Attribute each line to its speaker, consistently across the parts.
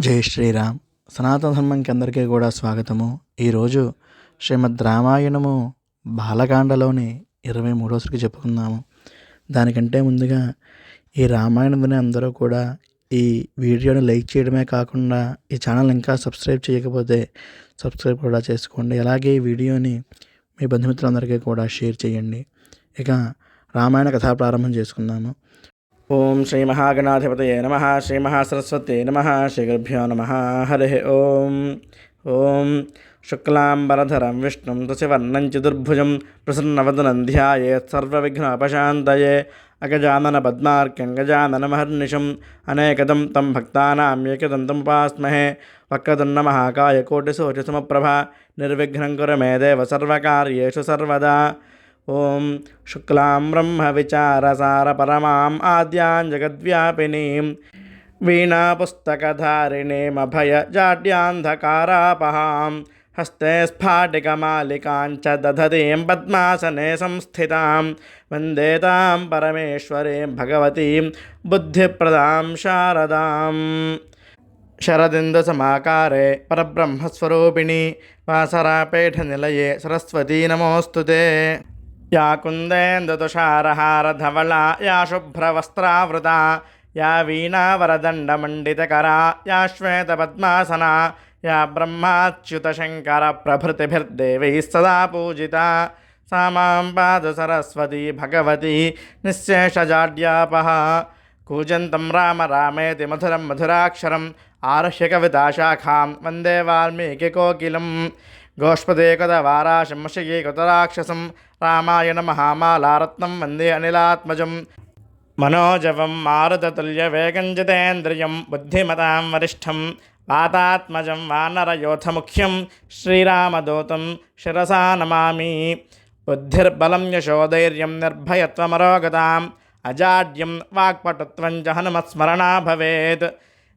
Speaker 1: జై శ్రీరామ్. సనాతన ధర్మంకి అందరికీ కూడా స్వాగతము. ఈరోజు శ్రీమద్ రామాయణము బాలకాండలోని 23వ చెప్పుకుందాము. దానికంటే ముందుగా ఈ రామాయణం వినే అందరూ కూడా ఈ వీడియోని లైక్ చేయడమే కాకుండా ఈ ఛానల్ ఇంకా సబ్స్క్రైబ్ చేయకపోతే సబ్స్క్రైబ్ కూడా చేసుకోండి. అలాగే ఈ వీడియోని మీ బంధుమిత్రులందరికీ కూడా షేర్ చేయండి. ఇక రామాయణ కథా ప్రారంభం చేసుకుందాము. ఓం శ్రీ మహాగణాధిపతయే నమః. శ్రీ మహాసరస్వతే నమః. శ్రీ గురుభ్యో నమః. హరి ఓం. ఓం శుక్లాంబరధరం విష్ణుం శశివర్ణం చతుర్భుజం ప్రసన్నవదనం ధ్యాయేత్ సర్వవిఘ్నోపశాంతయే. అగజానన పద్మార్కం గజాననమహర్నిశం అనేకదం తం భక్తానాం ఏకదంతం ఉపాస్మహే. వక్రతుण्ड महाकाय कोटिसूर्यसमप्रभा निर्विघ्नं कुरु मे देव सर्वकार्येषु सर्वदा. ओं शुक्लां ब्रह्मविचारसारपरमाम् आद्यां जगद्व्यापिनीं वीणापुस्तकधारिणीमभयजाड्यान्धकारापहां हस्ते स्फाटिकमालिकां च दधतीं पद्मासने संस्थितां वन्दे तां परमेश्वरीं भगवतीं बुद्धिप्रदां शारदाम्. शरदिन्दुसमाकारे परब्रह्मस्वरूपिणी वासरापेठनिलये सरस्वती नमोऽस्तुते. या कुन्देन्दुतुषारहारधवला या शुभ्रवस्त्रावृता या वीणावरदण्डमण्डितकरा या श्वेतपद्मासना या ब्रह्माच्युतशङ्करप्रभृतिभिर्देवैः सदा पूजिता सा मां पातु सरस्वती भगवती निःशेषजाड्यापहा. कूजन्तं राम रामेति मधुरं मधुराक्षरम् आरुह्य कविताशाखां वन्दे वाल्मीकिकोकिलं. गोष्पदेकदवाराशं मशकीकृतराक्षसं रामायण महामालारत्नं वन्दे अनिलात्मजं. मनोजवं मारुततुल्यवेगं जितेन्द्रियं बुद्धिमतां वरिष्ठं वातात्मजं वानरयोधमुख्यं श्रीरामदूतं शिरसा नमामि. बुद्धिर्बलं यशोधैर्यं निर्भयत्वमरोगताम् अजाड्यं वाक्पटुत्वं च हनुमत्स्मरणा भवेत्.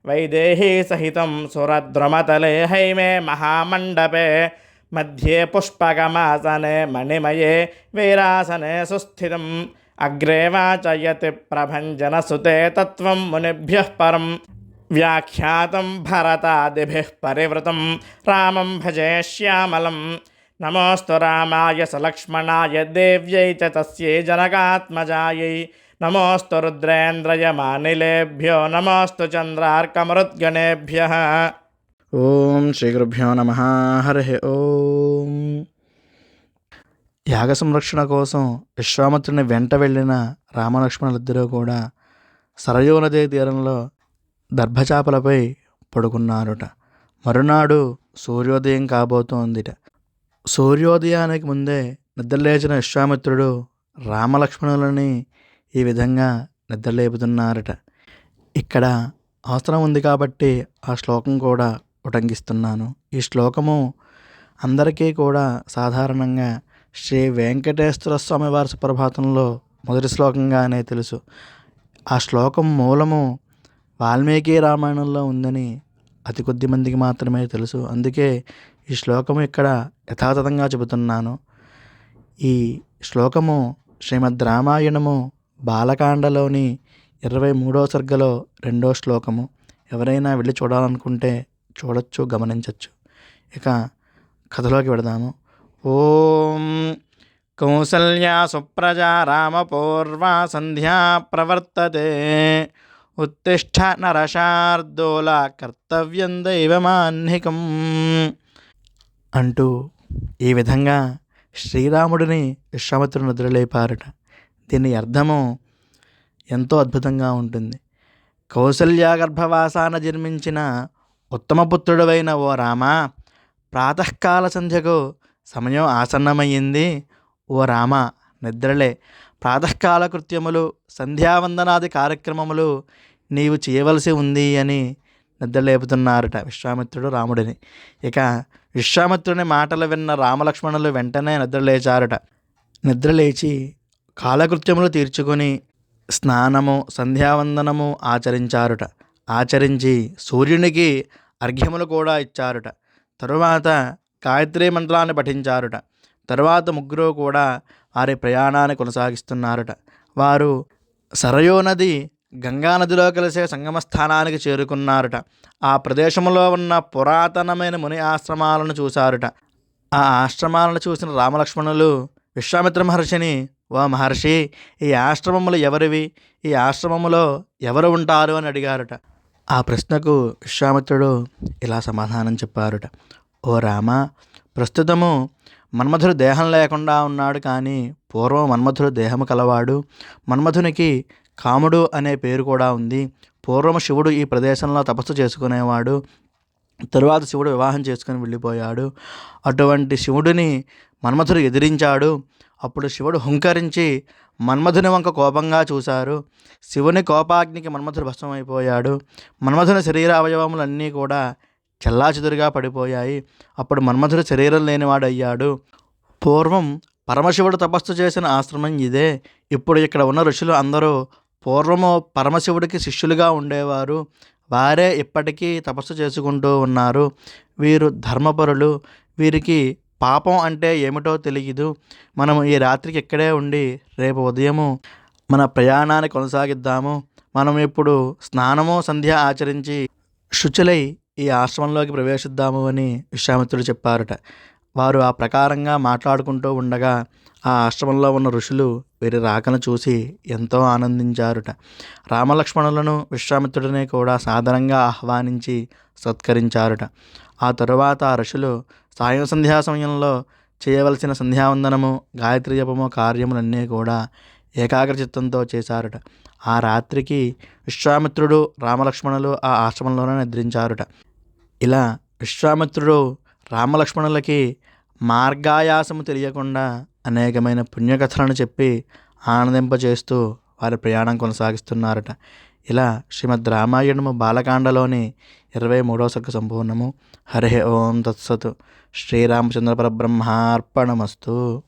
Speaker 1: वैदेही सहितं सुरद्रुमतले हैमे महामण्डपे मध्ये पुष्पकमासने मणिमये वीरासने सुस्थितम्. अग्रे वाचयति प्रभञ्जनसुते तत्त्वं मुनिभ्यः परं व्याख्यातं भरतादिभिः परिवृतं रामं भजे श्यामलं. नमोऽस्तु रामाय सलक्ष्मणाय देव्यै च तस्यै जनकात्मजायै. नमोऽस्तु रुद्रेन्द्रयमानिलेभ्यो नमोऽस्तु चन्द्रार्कमरुद्गणेभ्यः. ఓం శ్రీ గురుభ్యో నమః. హరి ఓం. యాగ సంరక్షణ కోసం విశ్వామిత్రుని వెంట వెళ్ళిన రామలక్ష్మణులిద్దరూ కూడా సరయూ నదీ తీరంలో దర్భచాపలపై పడుకున్నారుట. మరునాడు సూర్యోదయం కాబోతోందిట. సూర్యోదయానికి ముందే నిద్రలేచిన విశ్వామిత్రుడు రామలక్ష్మణులని ఈ విధంగా నిద్రలేపుతున్నారట. ఇక్కడ అవసరం ఉంది కాబట్టి ఆ శ్లోకం కూడా ఉటంకిస్తున్నాను. ఈ శ్లోకము అందరికీ కూడా సాధారణంగా శ్రీ వెంకటేశ్వర స్వామి వారి సుప్రభాతంలో మొదటి శ్లోకంగానే తెలుసు. ఆ శ్లోకం మూలము వాల్మీకి రామాయణంలో ఉందని అతి కొద్ది మందికి మాత్రమే తెలుసు. అందుకే ఈ శ్లోకము ఇక్కడ యథాతథంగా చెబుతున్నాను. ఈ శ్లోకము శ్రీమద్ రామాయణము బాలకాండలోని 23వ సర్గలో 2వ శ్లోకము. ఎవరైనా వెళ్ళి చూడాలనుకుంటే చూడొచ్చు, గమనించవచ్చు. ఇక కథలోకి వెడదాము. ఓం కౌసల్యా సుప్రజా రామపూర్వా సంధ్యా ప్రవర్తతే ఉత్తిష్ఠ నరశార్దూల కర్తవ్యం దైవమాన్నికం అంటూ ఈ విధంగా శ్రీరాముడిని విశ్వామిత్రుడు నిద్రలేపారట. దీని అర్థము ఎంతో అద్భుతంగా ఉంటుంది. కౌసల్య గర్భవాసాన జన్మించిన ఉత్తమపుత్రుడవైన ఓ రామా, ప్రాతకాల సంధ్యకు సమయం ఆసన్నమయ్యింది. ఓ రామ, నిద్రలే. ప్రాతకాల కృత్యములు, సంధ్యావందనాది కార్యక్రమములు నీవు చేయవలసి ఉంది అని నిద్రలేపుతున్నారట విశ్వామిత్రుడు రాముడిని. ఇక విశ్వామిత్రుని మాటలు విన్న రామలక్ష్మణులు వెంటనే నిద్రలేచారట. నిద్రలేచి కాలకృత్యములు తీర్చుకొని స్నానము, సంధ్యావందనము ఆచరించారుట. ఆచరించి సూర్యునికి అర్ఘ్యములు కూడా ఇచ్చారుట. తరువాత గాయత్రీ మంత్రాన్ని పఠించారుట. తరువాత ముగ్గురు కూడా వారి ప్రయాణాన్ని కొనసాగిస్తున్నారట. వారు సరయూ నది గంగానదిలో కలిసే సంగమ స్థానానికి చేరుకున్నారట. ఆ ప్రదేశంలో ఉన్న పురాతనమైన ముని ఆశ్రమాలను చూశారట. ఆ ఆశ్రమాలను చూసిన రామలక్ష్మణులు విశ్వామిత్ర మహర్షిని, ఓ మహర్షి, ఈ ఆశ్రమములు ఎవరివి? ఈ ఆశ్రమములో ఎవరు ఉంటారు అని అడిగారట. ఆ ప్రశ్నకు విశ్వామిత్రుడు ఇలా సమాధానం చెప్పారట. ఓ రామ, ప్రస్తుతము మన్మధుడు దేహం లేకుండా ఉన్నాడు, కానీ పూర్వం మన్మధుడు దేహము కలవాడు. మన్మధునికి కాముడు అనే పేరు కూడా ఉంది. పూర్వము శివుడు ఈ ప్రదేశంలో తపస్సు చేసుకునేవాడు. తరువాత శివుడు వివాహం చేసుకుని వెళ్ళిపోయాడు. అటువంటి శివుడిని మన్మధుడు ఎదిరించాడు. అప్పుడు శివుడు హుంకరించి మన్మధుని వంక కోపంగా చూశారు. శివుని కోపాగ్నికి మన్మధుడు భస్మమైపోయాడు. మన్మధుని శరీర అవయవములన్నీ కూడా చెల్లాచెదురుగా పడిపోయాయి. అప్పుడు మన్మధుడు శరీరం లేనివాడయ్యాడు. పూర్వం పరమశివుడు తపస్సు చేసిన ఆశ్రమం ఇదే. ఇప్పుడు ఇక్కడ ఉన్న ఋషులు అందరూ పూర్వము పరమశివుడికి శిష్యులుగా ఉండేవారు. వారే ఇప్పటికీ తపస్సు చేసుకుంటూ ఉన్నారు. వీరు ధర్మపరులు. వీరికి పాపం అంటే ఏమిటో తెలియదు. మనము ఈ రాత్రికి ఇక్కడే ఉండి రేపు ఉదయము మన ప్రయాణాన్ని కొనసాగిద్దాము. మనం ఇప్పుడు స్నానము సంధ్య ఆచరించి శుచులై ఈ ఆశ్రమంలోకి ప్రవేశిద్దాము అని విశ్వామిత్రుడు చెప్పారట. వారు ఆ ప్రకారంగా మాట్లాడుకుంటూ ఉండగా ఆ ఆశ్రమంలో ఉన్న ఋషులు వీరి రాకను చూసి ఎంతో ఆనందించారుట. రామలక్ష్మణులను విశ్వామిత్రుడిని కూడా సాదరంగా ఆహ్వానించి సత్కరించారుట. ఆ తరువాత ఆ ఋషులు సాయం సంధ్యా సమయంలో చేయవలసిన సంధ్యావందనము, గాయత్రి జపము కార్యములన్నీ కూడా ఏకాగ్ర చిత్తంతో చేశారుట. ఆ రాత్రికి విశ్వామిత్రుడు రామలక్ష్మణులు ఆ ఆశ్రమంలోనే నిద్రించారుట. ఇలా విశ్వామిత్రుడు రామలక్ష్మణులకి మార్గాయాసము తెలియకుండా అనేకమైన పుణ్యకథలను చెప్పి ఆనందింపజేస్తూ వారి ప్రయాణం కొనసాగిస్తున్నారట. ఇలా శ్రీమద్ రామాయణము బాలకాండలోని 23వ సర్గ సంపూర్ణము. హరి ఓం తత్సత్. శ్రీరామచంద్ర పరబ్రహ్మార్పణమస్తు.